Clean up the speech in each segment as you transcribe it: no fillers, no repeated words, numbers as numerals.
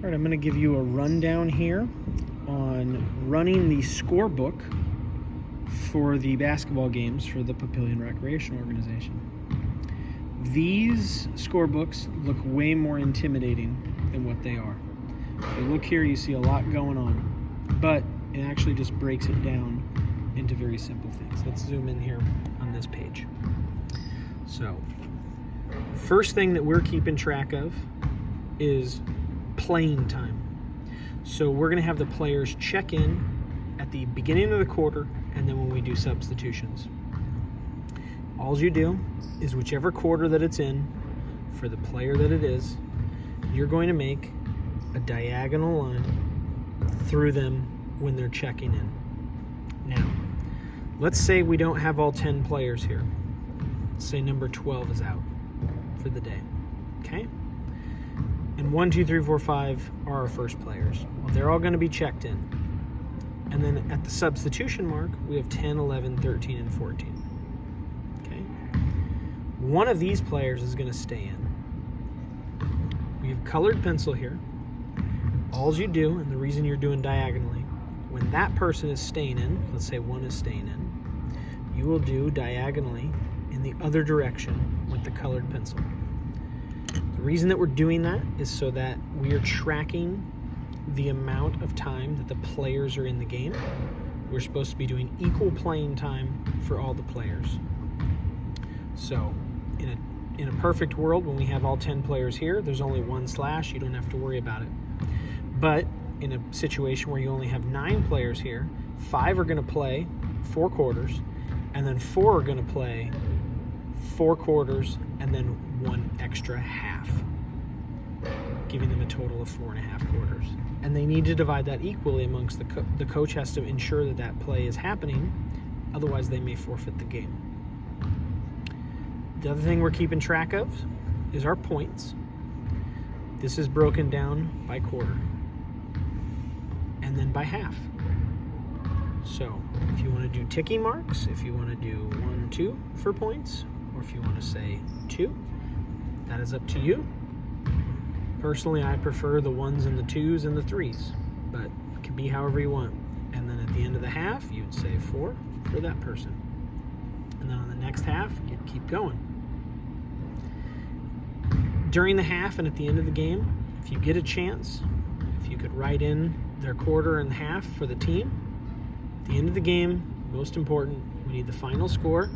All right, I'm going to give you a rundown here on running the scorebook for the basketball games for the Papillion Recreation Organization. These scorebooks look way more intimidating than what they are. If you look here, you see a lot going on, but it actually just breaks it down into very simple things. Let's zoom in here on this page. So, first thing that we're keeping track of is playing time. So we're going to have the players check in at the beginning of the quarter and then when we do substitutions. All you do is whichever quarter that it's in, for the player that it is, you're going to make a diagonal line through them when they're checking in. Now, let's say we don't have all 10 players here. Let's say number 12 is out for the day, okay? And 1, 2, 3, 4, 5 are our first players. Well, they're all going to be checked in. And then at the substitution mark, we have 10, 11, 13, and 14. Okay? One of these players is going to stay in. We have colored pencil here. All you do, and the reason you're doing diagonally, when that person is staying in, let's say one is staying in, you will do diagonally in the other direction with the colored pencil. The reason that we're doing that is so that we are tracking the amount of time that the players are in the game. We're supposed to be doing equal playing time for all the players. So in a perfect world, when we have all 10 players here, there's only one slash, you don't have to worry about it. But in a situation where you only have 9 players here, 5 are going to play 4 quarters, and then 4 are going to play 4 quarters, and then 1 extra half, giving them a total of 4.5 quarters. And they need to divide that equally amongst the coach has to ensure that that play is happening, otherwise they may forfeit the game. The other thing we're keeping track of is our points. This is broken down by quarter and then by half. So if you want to do ticking marks, if you want to do 1, 2 for points, or if you want to say 2, that is up to you. Personally, I prefer the 1s and the 2s and the 3s, but it can be however you want. And then at the end of the half, you'd say 4 for that person. And then on the next half, you'd keep going. During the half and at the end of the game, if you get a chance, if you could write in their quarter and half for the team, at the end of the game, most important, we need the final score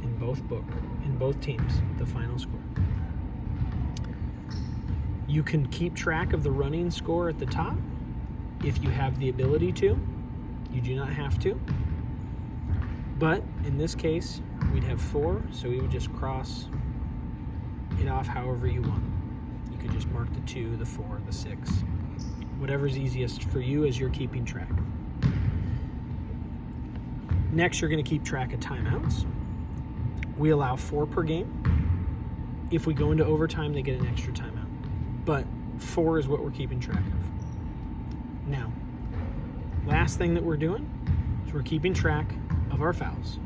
in both teams, the final score. You can keep track of the running score at the top if you have the ability to. You do not have to. But in this case, we'd have 4, so we would just cross it off however you want. You could just mark the 2, the 4, the 6, whatever's easiest for you as you're keeping track. Next, you're going to keep track of timeouts. We allow 4 per game. If we go into overtime, they get an extra timeout. But 4 is what we're keeping track of. Now, last thing that we're doing is we're keeping track of our fouls.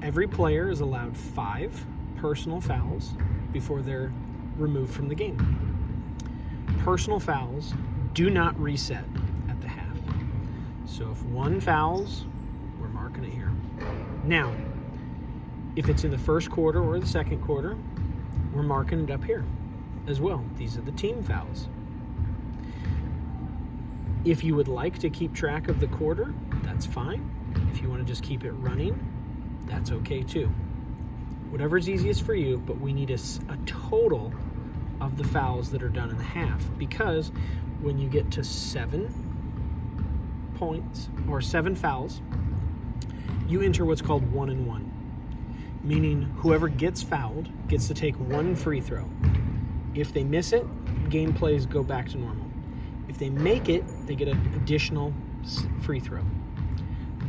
Every player is allowed 5 personal fouls before they're removed from the game. Personal fouls do not reset at the half. So if 1 fouls, we're marking it here. Now, if it's in the first quarter or the second quarter, we're marking it up here as well. These are the team fouls. If you would like to keep track of the quarter, that's fine. If you want to just keep it running, that's okay too. Whatever's easiest for you, but we need a total of the fouls that are done in the half, because when you get to 7 points or 7 fouls, you enter what's called 1 and 1, meaning whoever gets fouled gets to take 1 free throw. If they miss it, game plays go back to normal. If they make it, they get an additional free throw.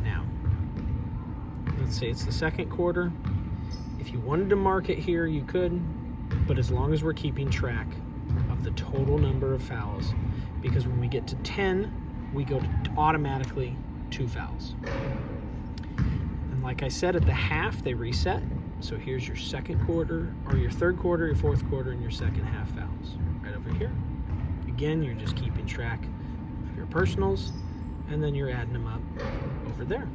Now, let's say it's the second quarter. If you wanted to mark it here, you could, but as long as we're keeping track of the total number of fouls, because when we get to 10, we go to automatically 2 fouls. And like I said, at the half, they reset. So here's your second quarter, or your third quarter, your fourth quarter, and your second half fouls right over here. Again, you're just keeping track of your personals, and then you're adding them up over there.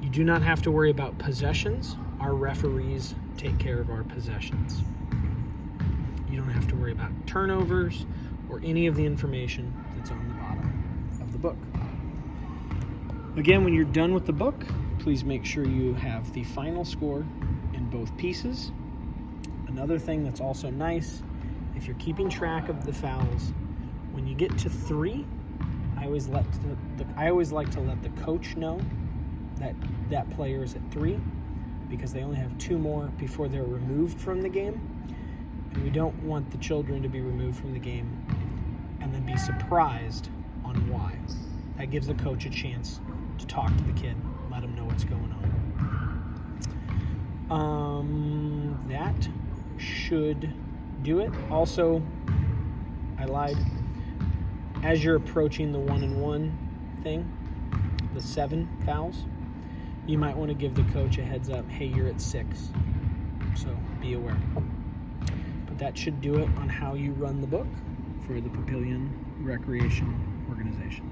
You do not have to worry about possessions. Our referees take care of our possessions. You don't have to worry about turnovers or any of the information that's on the bottom of the book. Again, when you're done with the book, please make sure you have the final score in both pieces. Another thing that's also nice, if you're keeping track of the fouls, when you get to 3, I always like to let the coach know that player is at 3, because they only have 2 more before they're removed from the game, and we don't want the children to be removed from the game and then be surprised on why. That gives the coach a chance to talk to the kid, let him know what's going on. That should do it. Also, I lied. As you're approaching the 1-and-1 thing, the 7 fouls, you might want to give the coach a heads up, hey, you're at 6, so be aware. But that should do it on how you run the book for the Papillion Recreation Organization.